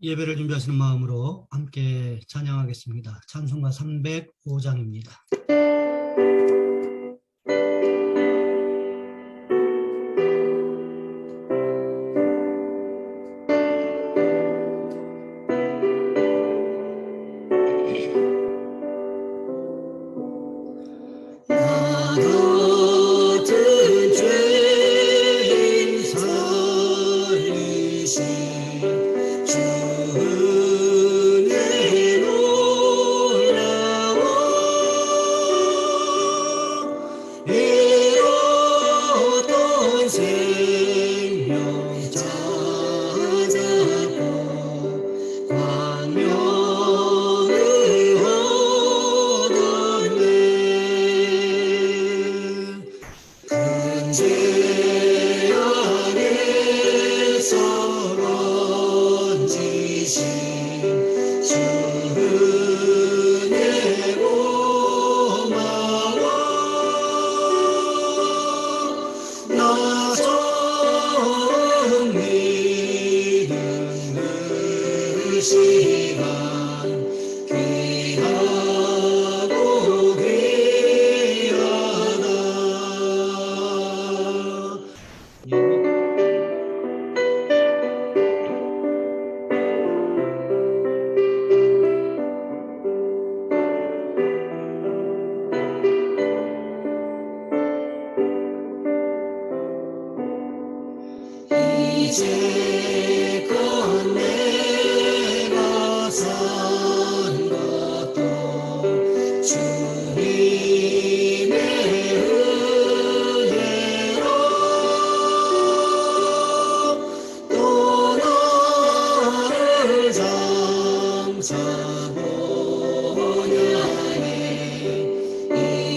예배를 준비하시는 마음으로 함께 찬양하겠습니다. 찬송가 305장입니다. 이제껏 내가 산 것도 주님의 은혜로 또 나를 장차 본향에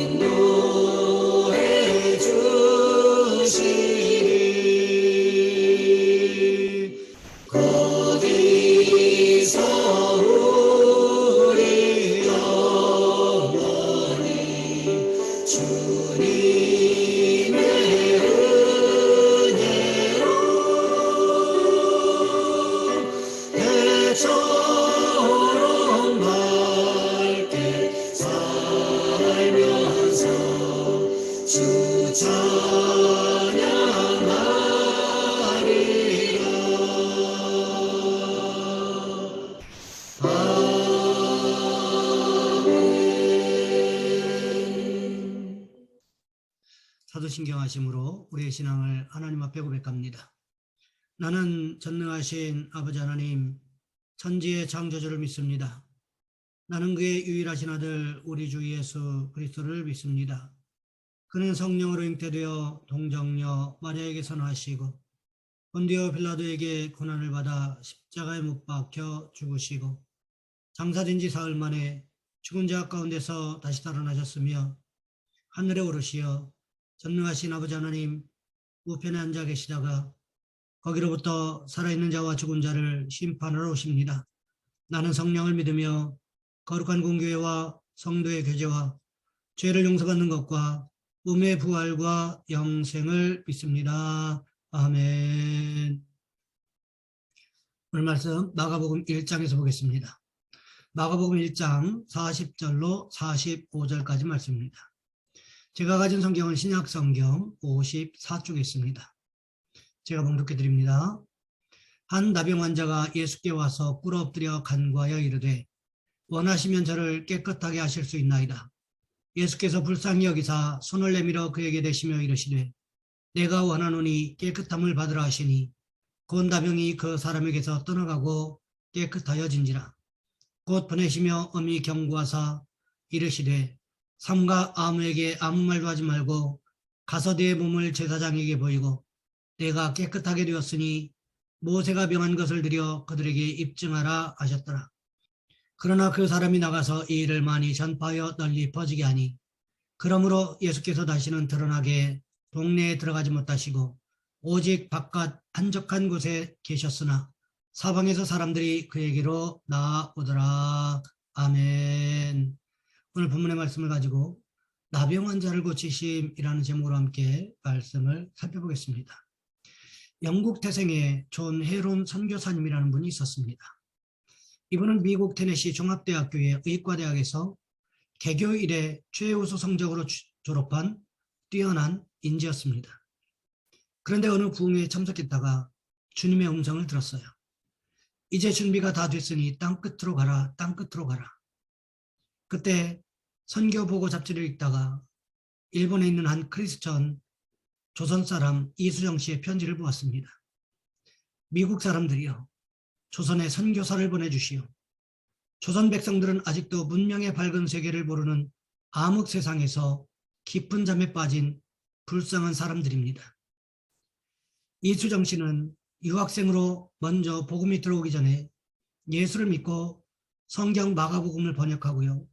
인도해 주시니 거기서 우리 영원히 주님의 은혜로 해처럼 밝게 살면서 주 찬양하리라. 아멘. 사도신경하심으로 우리의 신앙을 하나님 앞에 고백합니다. 나는 전능하신 아버지 하나님, 천지의 창조주를 믿습니다. 나는 그의 유일하신 아들 우리 주 예수 그리스도를 믿습니다. 그는 성령으로 잉태되어 동정녀 마리아에게 선하시고 본디오 빌라도에게 고난을 받아 십자가에 못 박혀 죽으시고 장사된 지 사흘 만에 죽은 자 가운데서 다시 살아나셨으며 하늘에 오르시어 전능하신 아버지 하나님 우편에 앉아 계시다가 거기로부터 살아있는 자와 죽은 자를 심판하러 오십니다. 나는 성령을 믿으며 거룩한 공교회와 성도의 교제와 죄를 용서받는 것과 몸의 부활과 영생을 믿습니다. 아멘. 오늘 말씀 마가복음 1장에서 보겠습니다. 마가복음 1장 40절로 45절까지 말씀입니다. 제가 가진 성경은 신약성경 54쪽에 있습니다. 제가 봉독해 드립니다. 한 나병 환자가 예수께 와서 꿇어 엎드려 간구하여 이르되 원하시면 저를 깨끗하게 하실 수 있나이다. 예수께서 불쌍히 여기사 손을 내밀어 그에게 대시며 이르시되 내가 원하노니 깨끗함을 받으라 하시니 곧 나병이 그 사람에게서 떠나가고 깨끗하여진지라. 곧 보내시며 엄히 경고하사 이르시되 삼가 아무에게 아무 말도 하지 말고 가서 네 몸을 제사장에게 보이고 내가 깨끗하게 되었으니 모세가 명한 것을 드려 그들에게 입증하라 하셨더라. 그러나 그 사람이 나가서 이 일을 많이 전파하여 널리 퍼지게 하니 그러므로 예수께서 다시는 드러나게 동네에 들어가지 못하시고 오직 바깥 한적한 곳에 계셨으나 사방에서 사람들이 그에게로 나아오더라. 아멘. 오늘 본문의 말씀을 가지고 나병 환자를 고치심이라는 제목으로 함께 말씀을 살펴보겠습니다. 영국 태생의 존 헤론 선교사님이라는 분이 있었습니다. 이분은 미국 테네시 종합대학교의 의과대학에서 개교 이래 최우수 성적으로 졸업한 뛰어난 인재였습니다. 그런데 어느 부흥회에 참석했다가 주님의 음성을 들었어요. 이제 준비가 다 됐으니 땅끝으로 가라, 땅끝으로 가라. 그때 선교보고 잡지를 읽다가 일본에 있는 한 크리스천 조선 사람 이수정 씨의 편지를 보았습니다. 미국 사람들이여, 조선에 선교사를 보내주시오. 조선 백성들은 아직도 문명의 밝은 세계를 모르는 암흑 세상에서 깊은 잠에 빠진 불쌍한 사람들입니다. 이수정 씨는 유학생으로 먼저 복음이 들어오기 전에 예수를 믿고 성경 마가복음을 번역하고요.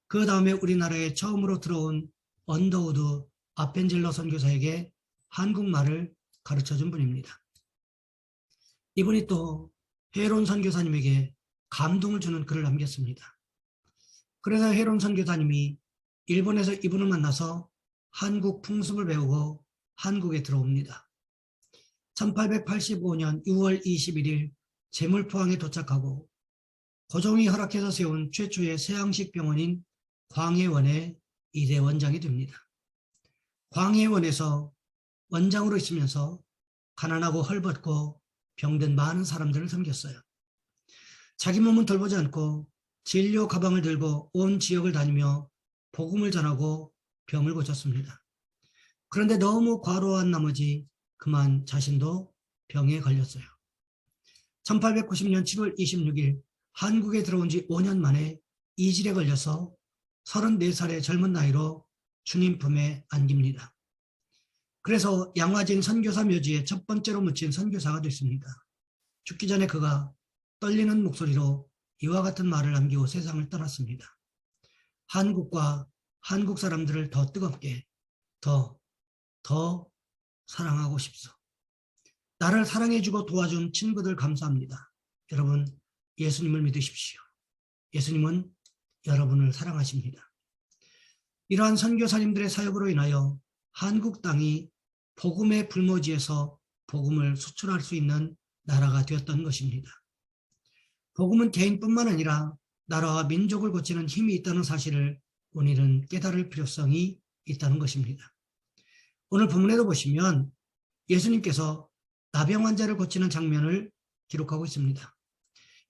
그 다음에 우리나라에 처음으로 들어온 언더우드 아펜젤러 선교사에게 한국말을 가르쳐준 분입니다. 이분이 또 헤론 선교사님에게 감동을 주는 글을 남겼습니다. 그래서 헤론 선교사님이 일본에서 이분을 만나서 한국 풍습을 배우고 한국에 들어옵니다. 1885년 6월 21일 제물포항에 도착하고 고종이 허락해서 세운 최초의 서양식 병원인 광해원의 2대 원장이 됩니다. 광해원에서 원장으로 있으면서 가난하고 헐벗고 병든 많은 사람들을 섬겼어요. 자기 몸은 돌보지 않고 진료 가방을 들고 온 지역을 다니며 복음을 전하고 병을 고쳤습니다. 그런데 너무 과로한 나머지 그만 자신도 병에 걸렸어요. 1890년 7월 26일 한국에 들어온 지 5년 만에 이질에 걸려서 34살의 젊은 나이로 주님 품에 안깁니다. 그래서 양화진 선교사 묘지에 첫 번째로 묻힌 선교사가 됐습니다. 죽기 전에 그가 떨리는 목소리로 이와 같은 말을 남기고 세상을 떠났습니다. 한국과 한국 사람들을 더 뜨겁게, 더 사랑하고 싶소. 나를 사랑해주고 도와준 친구들 감사합니다. 여러분, 예수님을 믿으십시오. 예수님은 여러분을 사랑하십니다. 이러한 선교사님들의 사역으로 인하여 한국 땅이 복음의 불모지에서 복음을 수출할 수 있는 나라가 되었던 것입니다. 복음은 개인뿐만 아니라 나라와 민족을 고치는 힘이 있다는 사실을 오늘은 깨달을 필요성이 있다는 것입니다. 오늘 본문에도 보시면 예수님께서 나병 환자를 고치는 장면을 기록하고 있습니다.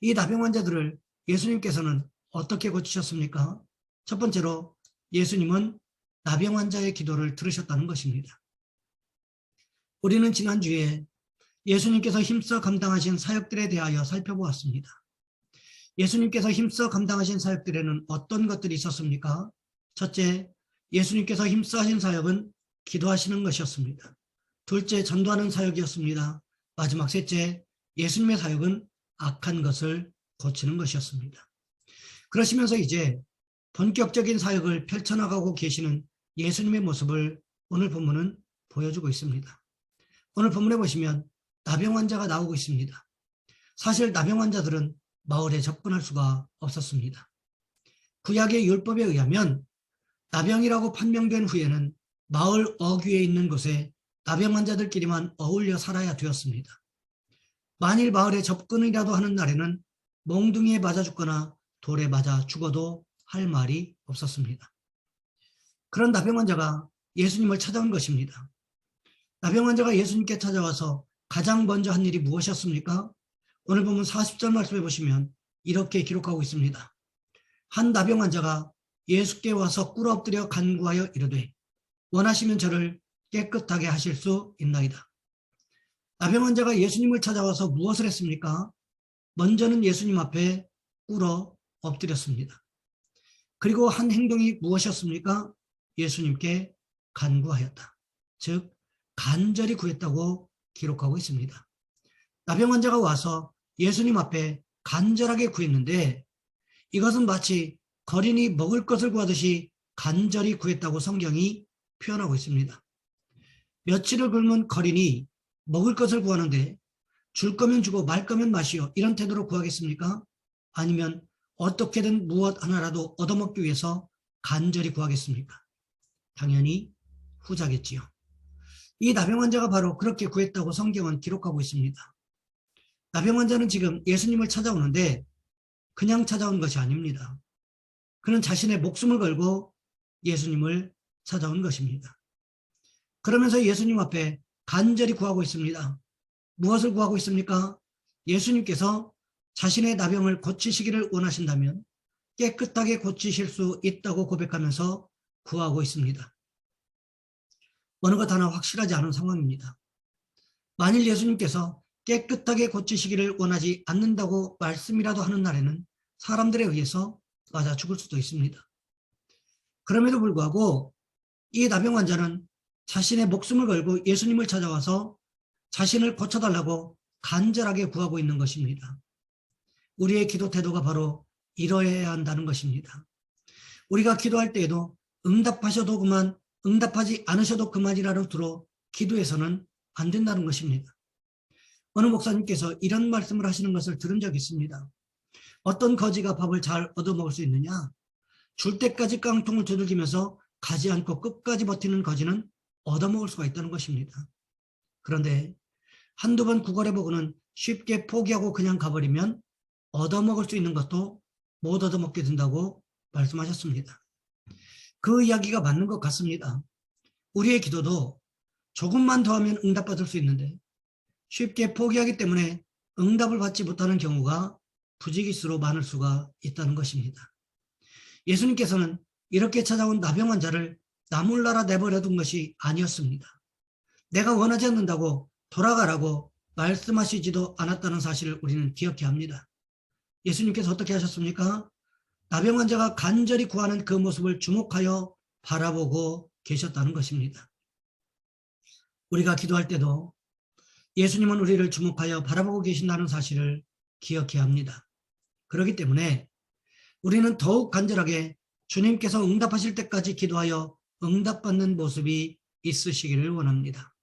이 나병 환자들을 예수님께서는 어떻게 고치셨습니까? 첫 번째로 예수님은 나병 환자의 기도를 들으셨다는 것입니다. 우리는 지난주에 예수님께서 힘써 감당하신 사역들에 대하여 살펴보았습니다. 예수님께서 힘써 감당하신 사역들에는 어떤 것들이 있었습니까? 첫째, 예수님께서 힘써 하신 사역은 기도하시는 것이었습니다. 둘째, 전도하는 사역이었습니다. 마지막 셋째, 예수님의 사역은 악한 것을 고치는 것이었습니다. 그러시면서 이제 본격적인 사역을 펼쳐나가고 계시는 예수님의 모습을 오늘 본문은 보여주고 있습니다. 오늘 본문에 보시면 나병 환자가 나오고 있습니다. 사실 나병 환자들은 마을에 접근할 수가 없었습니다. 구약의 율법에 의하면 나병이라고 판명된 후에는 마을 어귀에 있는 곳에 나병 환자들끼리만 어울려 살아야 되었습니다. 만일 마을에 접근이라도 하는 날에는 몽둥이에 맞아 죽거나 돌에 맞아 죽어도 할 말이 없었습니다. 그런 나병 환자가 예수님을 찾아온 것입니다. 나병 환자가 예수님께 찾아와서 가장 먼저 한 일이 무엇이었습니까? 오늘 보면 40절 말씀해 보시면 이렇게 기록하고 있습니다. 한 나병 환자가 예수께 와서 꿇어 엎드려 간구하여 이르되 원하시면 저를 깨끗하게 하실 수 있나이다. 나병 환자가 예수님을 찾아와서 무엇을 했습니까? 먼저는 예수님 앞에 꿇어 엎드렸습니다. 그리고 한 행동이 무엇이었습니까? 예수님께 간구하였다. 즉 간절히 구했다고 기록하고 있습니다. 나병 환자가 와서 예수님 앞에 간절하게 구했는데 이것은 마치 거린이 먹을 것을 구하듯이 간절히 구했다고 성경이 표현하고 있습니다. 며칠을 굶은 거린이 먹을 것을 구하는데 줄 거면 주고 말 거면 마시오 이런 태도로 구하겠습니까? 아니면 어떻게든 무엇 하나라도 얻어먹기 위해서 간절히 구하겠습니까? 당연히 후자겠지요. 이 나병 환자가 바로 그렇게 구했다고 성경은 기록하고 있습니다. 나병 환자는 지금 예수님을 찾아오는데 그냥 찾아온 것이 아닙니다. 그는 자신의 목숨을 걸고 예수님을 찾아온 것입니다. 그러면서 예수님 앞에 간절히 구하고 있습니다. 무엇을 구하고 있습니까? 예수님께서 자신의 나병을 고치시기를 원하신다면 깨끗하게 고치실 수 있다고 고백하면서 구하고 있습니다. 어느 것 하나 확실하지 않은 상황입니다. 만일 예수님께서 깨끗하게 고치시기를 원하지 않는다고 말씀이라도 하는 날에는 사람들에 의해서 맞아 죽을 수도 있습니다. 그럼에도 불구하고 이 나병 환자는 자신의 목숨을 걸고 예수님을 찾아와서 자신을 고쳐달라고 간절하게 구하고 있는 것입니다. 우리의 기도 태도가 바로 이러해야 한다는 것입니다. 우리가 기도할 때에도 응답하셔도 그만, 응답하지 않으셔도 그만이라는 투로 기도해서는 안 된다는 것입니다. 어느 목사님께서 이런 말씀을 하시는 것을 들은 적이 있습니다. 어떤 거지가 밥을 잘 얻어먹을 수 있느냐? 줄 때까지 깡통을 두들기면서 가지 않고 끝까지 버티는 거지는 얻어먹을 수가 있다는 것입니다. 그런데 한두 번 구걸해보고는 쉽게 포기하고 그냥 가버리면 얻어먹을 수 있는 것도 못 얻어먹게 된다고 말씀하셨습니다. 그 이야기가 맞는 것 같습니다. 우리의 기도도 조금만 더 하면 응답받을 수 있는데 쉽게 포기하기 때문에 응답을 받지 못하는 경우가 부지기수로 많을 수가 있다는 것입니다. 예수님께서는 이렇게 찾아온 나병 환자를 나몰라라 내버려 둔 것이 아니었습니다. 내가 원하지 않는다고 돌아가라고 말씀하시지도 않았다는 사실을 우리는 기억해야 합니다. 예수님께서 어떻게 하셨습니까? 나병 환자가 간절히 구하는 그 모습을 주목하여 바라보고 계셨다는 것입니다. 우리가 기도할 때도 예수님은 우리를 주목하여 바라보고 계신다는 사실을 기억해야 합니다. 그렇기 때문에 우리는 더욱 간절하게 주님께서 응답하실 때까지 기도하여 응답받는 모습이 있으시기를 원합니다.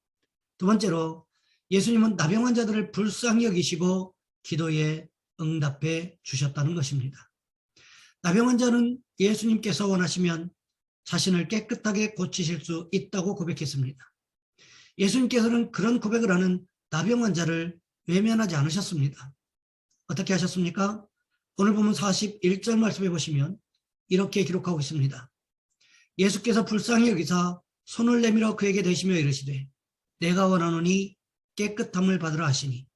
두 번째로 예수님은 나병 환자들을 불쌍히 여기시고 기도에 응답해 주셨다는 것입니다. 나병 환자는 예수님께서 원하시면 자신을 깨끗하게 고치실 수 있다고 고백했습니다. 예수님께서는 그런 고백을 하는 나병 환자를 외면하지 않으셨습니다. 어떻게 하셨습니까? 오늘 보면 41절 말씀해 보시면 이렇게 기록하고 있습니다. 예수께서 불쌍히 여기사 손을 내밀어 그에게 대시며 이르시되 내가 원하노니 깨끗함을 받으라 하시니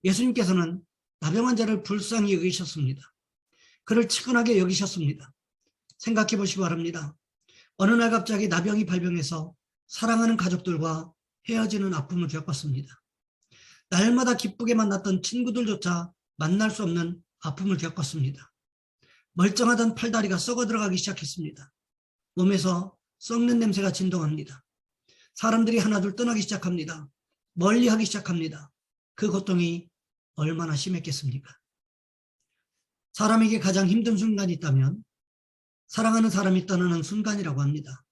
예수님께서는 나병 환자를 불쌍히 여기셨습니다. 그를 측은하게 여기셨습니다. 생각해 보시기 바랍니다. 어느 날 갑자기 나병이 발병해서 사랑하는 가족들과 헤어지는 아픔을 겪었습니다. 날마다 기쁘게 만났던 친구들조차 만날 수 없는 아픔을 겪었습니다. 멀쩡하던 팔다리가 썩어 들어가기 시작했습니다. 몸에서 썩는 냄새가 진동합니다. 사람들이 하나둘 떠나기 시작합니다. 멀리하기 시작합니다. 그 고통이 얼마나 심했겠습니까? 사람에게 가장 힘든 순간이 있다면 사랑하는 사람이 떠나는 순간이라고 합니다.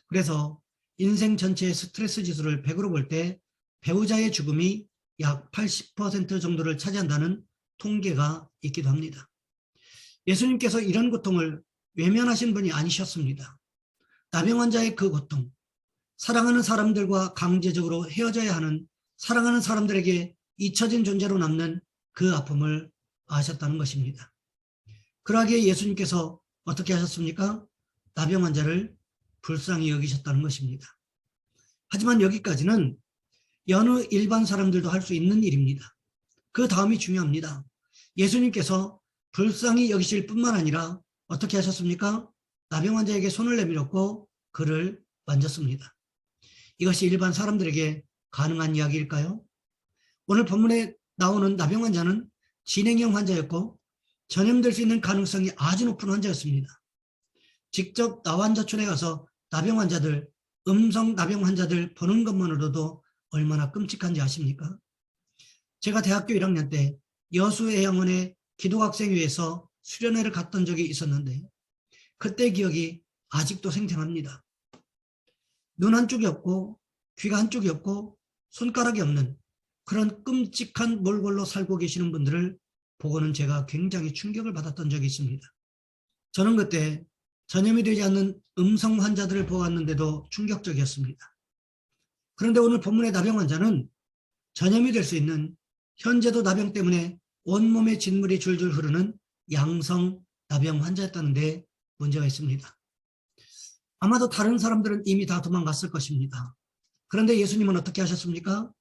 그래서 인생 전체의 스트레스 지수를 100으로 볼 때 배우자의 죽음이 약 80% 정도를 차지한다는 통계가 있기도 합니다. 예수님께서 이런 고통을 외면하신 분이 아니셨습니다. 나병 환자의 그 고통, 사랑하는 사람들과 강제적으로 헤어져야 하는 사랑하는 사람들에게 잊혀진 존재로 남는 그 아픔을 아셨다는 것입니다. 그러기에 예수님께서 어떻게 하셨습니까? 나병 환자를 불쌍히 여기셨다는 것입니다. 하지만 여기까지는 여느 일반 사람들도 할 수 있는 일입니다. 그 다음이 중요합니다. 예수님께서 불쌍히 여기실 뿐만 아니라 어떻게 하셨습니까? 나병 환자에게 손을 내밀었고 그를 만졌습니다. 이것이 일반 사람들에게 가능한 이야기일까요? 오늘 본문에 나오는 나병 환자는 진행형 환자였고 전염될 수 있는 가능성이 아주 높은 환자였습니다. 직접 나환자촌에 가서 나병 환자들, 음성 나병 환자들 보는 것만으로도 얼마나 끔찍한지 아십니까? 제가 대학교 1학년 때 여수해양원의 기독학생회에서 수련회를 갔던 적이 있었는데 그때 기억이 아직도 생생합니다. 눈 한쪽이 없고 귀가 한쪽이 없고 손가락이 없는 그런 끔찍한 몰골로 살고 계시는 분들을 보고는 제가 굉장히 충격을 받았던 적이 있습니다. 저는 그때 전염이 되지 않는 음성 환자들을 보았는데도 충격적이었습니다. 그런데 오늘 본문의 나병 환자는 전염이 될 수 있는 현재도 나병 때문에 온몸에 진물이 줄줄 흐르는 양성 나병 환자였다는데 문제가 있습니다. 아마도 다른 사람들은 이미 다 도망갔을 것입니다. 그런데 예수님은 어떻게 하셨습니까?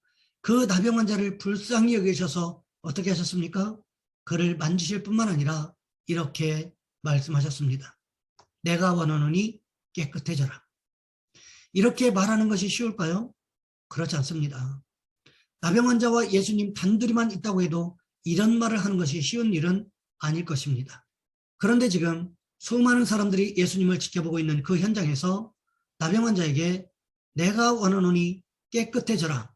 그 나병 환자를 불쌍히 여기셔서 어떻게 하셨습니까? 그를 만지실 뿐만 아니라 이렇게 말씀하셨습니다. 내가 원하노니 깨끗해져라. 이렇게 말하는 것이 쉬울까요? 그렇지 않습니다. 나병 환자와 예수님 단둘이만 있다고 해도 이런 말을 하는 것이 쉬운 일은 아닐 것입니다. 그런데 지금 수많은 사람들이 예수님을 지켜보고 있는 그 현장에서 나병 환자에게 내가 원하노니 깨끗해져라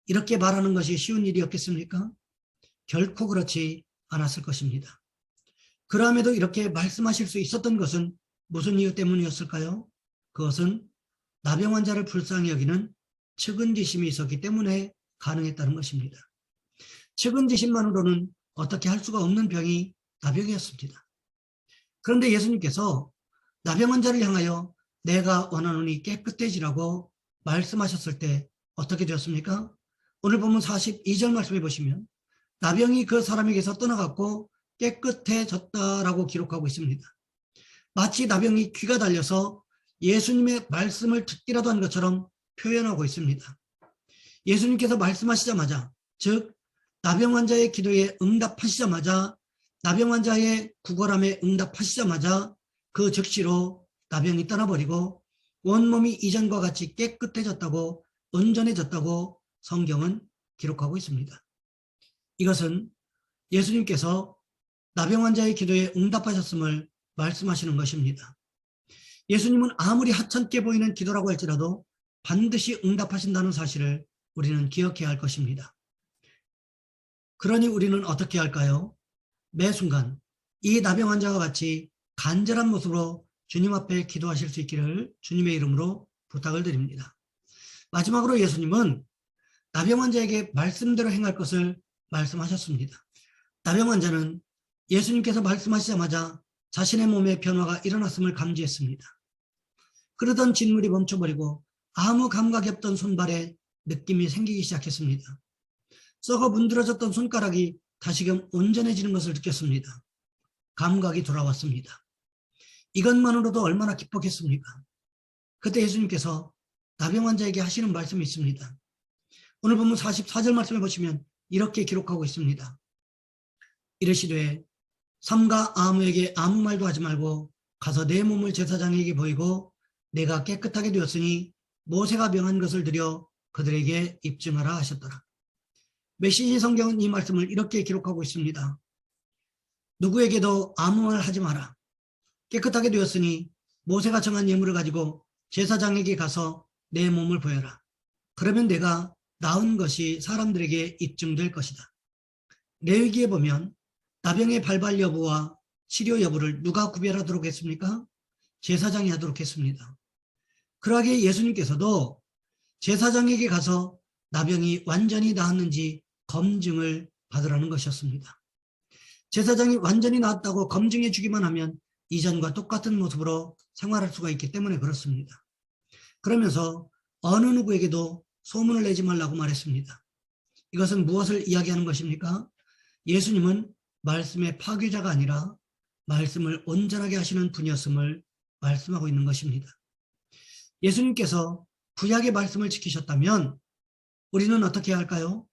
이렇게 말하는 것이 쉬운 일이었겠습니까? 결코 그렇지 않았을 것입니다. 그럼에도 이렇게 말씀하실 수 있었던 것은 무슨 이유 때문이었을까요? 그것은 나병 환자를 불쌍히 여기는 측은지심이 있었기 때문에 가능했다는 것입니다. 측은지심만으로는 어떻게 할 수가 없는 병이 나병이었습니다. 그런데 예수님께서 나병 환자를 향하여 내가 원하노니 깨끗해지라고 말씀하셨을 때 어떻게 되었습니까? 오늘 본문 42절 말씀해 보시면 나병이 그 사람에게서 떠나갔고 깨끗해졌다라고 기록하고 있습니다. 마치 나병이 귀가 달려서 예수님의 말씀을 듣기라도 한 것처럼 표현하고 있습니다. 예수님께서 말씀하시자마자, 즉 나병 환자의 기도에 응답하시자마자, 나병 환자의 구걸함에 응답하시자마자 그 즉시로 나병이 떠나버리고 온몸이 이전과 같이 깨끗해졌다고, 온전해졌다고 성경은 기록하고 있습니다. 이것은 예수님께서 나병 환자의 기도에 응답하셨음을 말씀하시는 것입니다. 예수님은 아무리 하찮게 보이는 기도라고 할지라도 반드시 응답하신다는 사실을 우리는 기억해야 할 것입니다. 그러니 우리는 어떻게 할까요? 매 순간 이 나병 환자와 같이 간절한 모습으로 주님 앞에 기도하실 수 있기를 주님의 이름으로 부탁을 드립니다. 마지막으로 예수님은 나병 환자에게 말씀대로 행할 것을 말씀하셨습니다. 나병 환자는 예수님께서 말씀하시자마자 자신의 몸에 변화가 일어났음을 감지했습니다. 그러던 진물이 멈춰버리고 아무 감각이 없던 손발에 느낌이 생기기 시작했습니다. 썩어 문드러졌던 손가락이 다시금 온전해지는 것을 느꼈습니다. 감각이 돌아왔습니다. 이것만으로도 얼마나 기뻤겠습니까? 그때 예수님께서 나병 환자에게 하시는 말씀이 있습니다. 오늘 본문 44절 말씀을 보시면 이렇게 기록하고 있습니다. 이르시되 삼가 아무에게 아무 말도 하지 말고 가서 내 몸을 제사장에게 보이고 내가 깨끗하게 되었으니 모세가 명한 것을 드려 그들에게 입증하라 하셨더라. 메시지 성경은 이 말씀을 이렇게 기록하고 있습니다. 누구에게도 아무 말 하지 마라. 깨끗하게 되었으니 모세가 정한 예물을 가지고 제사장에게 가서 내 몸을 보여라. 그러면 내가 나은 것이 사람들에게 입증될 것이다. 레위기에 보면 나병의 발발 여부와 치료 여부를 누가 구별하도록 했습니까? 제사장이 하도록 했습니다. 그러하게 예수님께서도 제사장에게 가서 나병이 완전히 나았는지 검증을 받으라는 것이었습니다. 제사장이 완전히 나았다고 검증해 주기만 하면 이전과 똑같은 모습으로 생활할 수가 있기 때문에 그렇습니다. 그러면서 어느 누구에게도 소문을 내지 말라고 말했습니다. 이것은 무엇을 이야기하는 것입니까? 예수님은 말씀의 파괴자가 아니라 말씀을 온전하게 하시는 분이었음을 말씀하고 있는 것입니다. 예수님께서 구약의 말씀을 지키셨다면 우리는 어떻게 해야 할까요?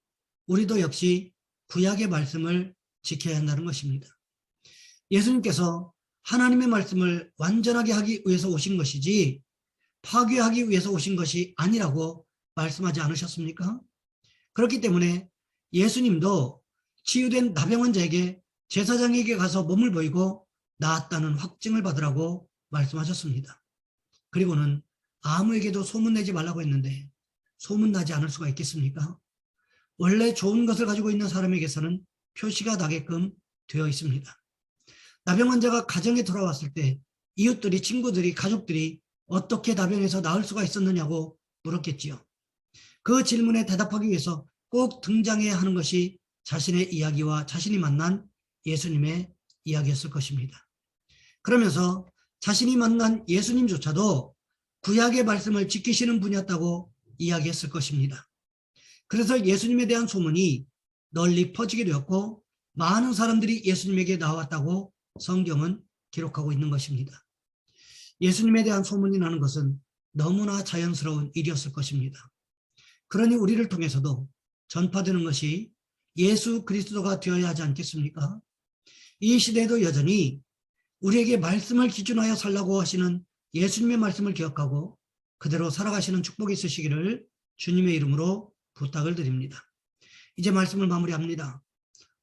우리도 역시 구약의 말씀을 지켜야 한다는 것입니다. 예수님께서 하나님의 말씀을 완전하게 하기 위해서 오신 것이지 파괴하기 위해서 오신 것이 아니라고 말씀하지 않으셨습니까? 그렇기 때문에 예수님도 치유된 나병 환자에게 제사장에게 가서 몸을 보이고 나았다는 확증을 받으라고 말씀하셨습니다. 그리고는 아무에게도 소문내지 말라고 했는데 소문나지 않을 수가 있겠습니까? 원래 좋은 것을 가지고 있는 사람에게서는 표시가 나게끔 되어 있습니다. 나병 환자가 가정에 돌아왔을 때 이웃들이, 친구들이, 가족들이 어떻게 나병에서 나을 수가 있었느냐고 물었겠지요. 그 질문에 대답하기 위해서 꼭 등장해야 하는 것이 자신의 이야기와 자신이 만난 예수님의 이야기였을 것입니다. 그러면서 자신이 만난 예수님조차도 구약의 말씀을 지키시는 분이었다고 이야기했을 것입니다. 그래서 예수님에 대한 소문이 널리 퍼지게 되었고 많은 사람들이 예수님에게 나왔다고 성경은 기록하고 있는 것입니다. 예수님에 대한 소문이 나는 것은 너무나 자연스러운 일이었을 것입니다. 그러니 우리를 통해서도 전파되는 것이 예수 그리스도가 되어야 하지 않겠습니까? 이 시대에도 여전히 우리에게 말씀을 기준하여 살라고 하시는 예수님의 말씀을 기억하고 그대로 살아가시는 축복이 있으시기를 주님의 이름으로 부탁을 드립니다. 이제 말씀을 마무리합니다.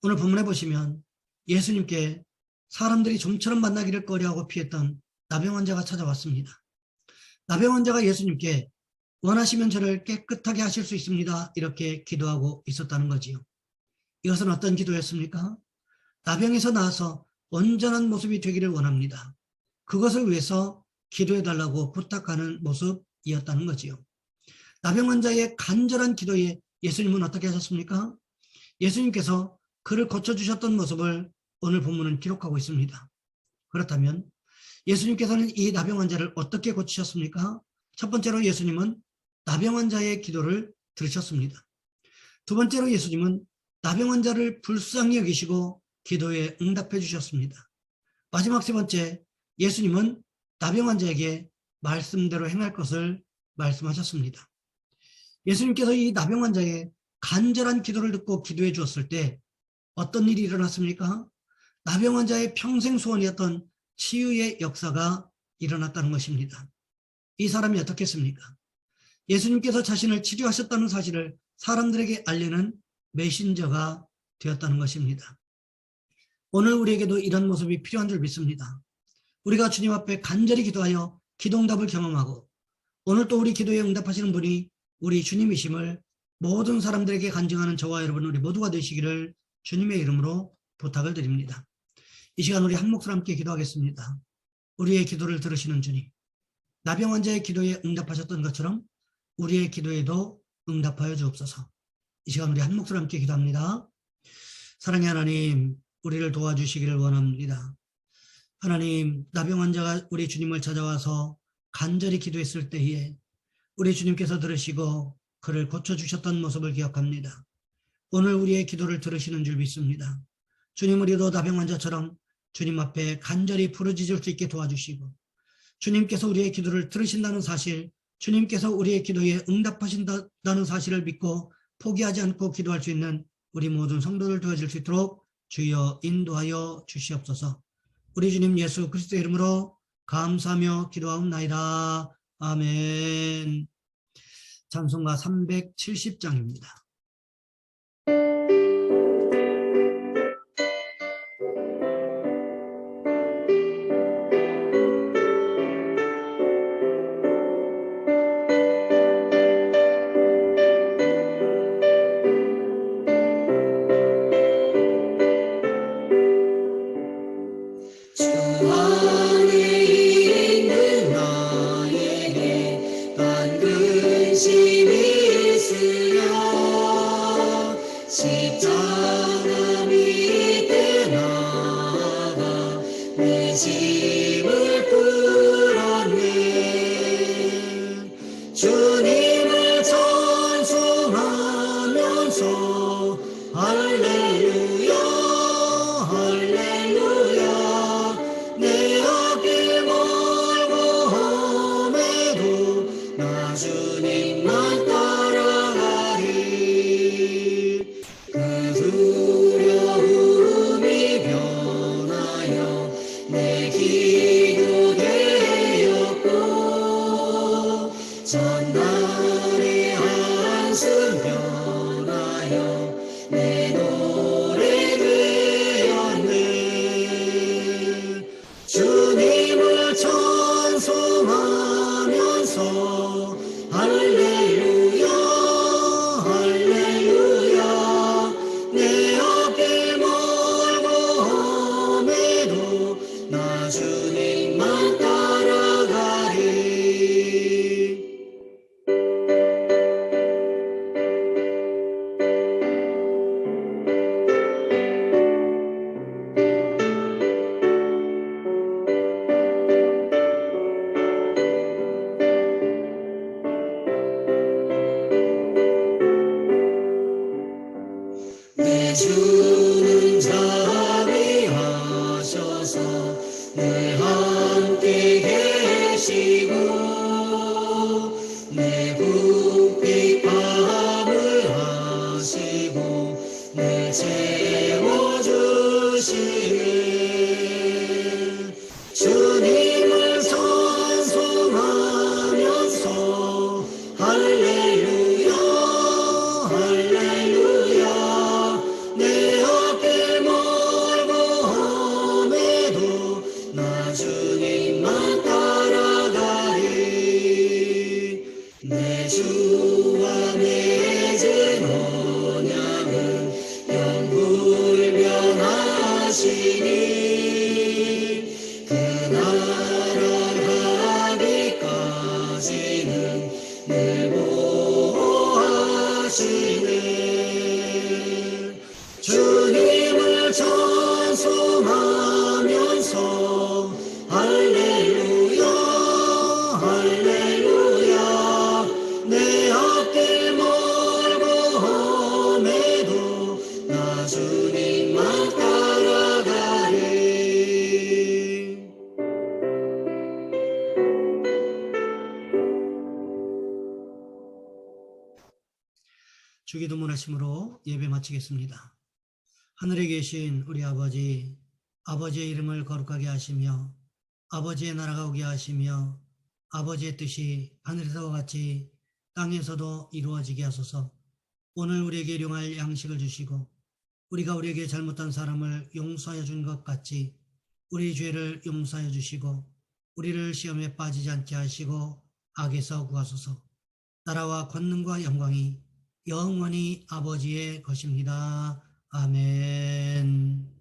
오늘 본문에 보시면 예수님께 사람들이 좀처럼 만나기를 꺼려하고 피했던 나병 환자가 찾아왔습니다. 나병 환자가 예수님께 원하시면 저를 깨끗하게 하실 수 있습니다. 이렇게 기도하고 있었다는 거지요. 이것은 어떤 기도였습니까? 나병에서 나아서 온전한 모습이 되기를 원합니다. 그것을 위해서 기도해달라고 부탁하는 모습이었다는 거지요. 나병 환자의 간절한 기도에 예수님은 어떻게 하셨습니까? 예수님께서 그를 고쳐주셨던 모습을 오늘 본문은 기록하고 있습니다. 그렇다면 예수님께서는 이 나병 환자를 어떻게 고치셨습니까? 첫 번째로 예수님은 나병 환자의 기도를 들으셨습니다. 두 번째로 예수님은 나병 환자를 불쌍히 여기시고 기도에 응답해 주셨습니다. 마지막 세 번째, 예수님은 나병 환자에게 말씀대로 행할 것을 말씀하셨습니다. 예수님께서 이 나병 환자의 간절한 기도를 듣고 기도해 주었을 때 어떤 일이 일어났습니까? 나병 환자의 평생 소원이었던 치유의 역사가 일어났다는 것입니다. 이 사람이 어떻게 했습니까? 예수님께서 자신을 치료하셨다는 사실을 사람들에게 알리는 메신저가 되었다는 것입니다. 오늘 우리에게도 이런 모습이 필요한 줄 믿습니다. 우리가 주님 앞에 간절히 기도하여 기도응답을 경험하고 오늘 또 우리 기도에 응답하시는 분이 우리 주님이심을 모든 사람들에게 간증하는 저와 여러분 우리 모두가 되시기를 주님의 이름으로 부탁을 드립니다. 이 시간 우리 한 목소리 함께 기도하겠습니다. 우리의 기도를 들으시는 주님, 나병 환자의 기도에 응답하셨던 것처럼 우리의 기도에도 응답하여 주옵소서. 이 시간 우리 한 목소리 함께 기도합니다. 사랑의 하나님, 우리를 도와주시기를 원합니다. 하나님, 나병 환자가 우리 주님을 찾아와서 간절히 기도했을 때에 우리 주님께서 들으시고 그를 고쳐주셨던 모습을 기억합니다. 오늘 우리의 기도를 들으시는 줄 믿습니다. 주님, 우리도 나병 환자처럼 주님 앞에 간절히 부르짖을 수 있게 도와주시고 주님께서 우리의 기도를 들으신다는 사실, 주님께서 우리의 기도에 응답하신다는 사실을 믿고 포기하지 않고 기도할 수 있는 우리 모든 성도들 되어질 수 있도록 주여 인도하여 주시옵소서. 우리 주님 예수 그리스도의 이름으로 감사하며 기도하옵나이다. 아멘. 찬송가 370장입니다. 근심이 있으려 주기도문 하심으로 예배 마치겠습니다. 하늘에 계신 우리 아버지, 아버지의 이름을 거룩하게 하시며 아버지의 나라가 오게 하시며 아버지의 뜻이 하늘에서와 같이 땅에서도 이루어지게 하소서. 오늘 우리에게 일용할 양식을 주시고 우리가 우리에게 잘못한 사람을 용서하여 준 것 같이 우리 죄를 용서하여 주시고 우리를 시험에 빠지지 않게 하시고 악에서 구하소서. 나라와 권능과 영광이 영원히 아버지의 것입니다. 아멘.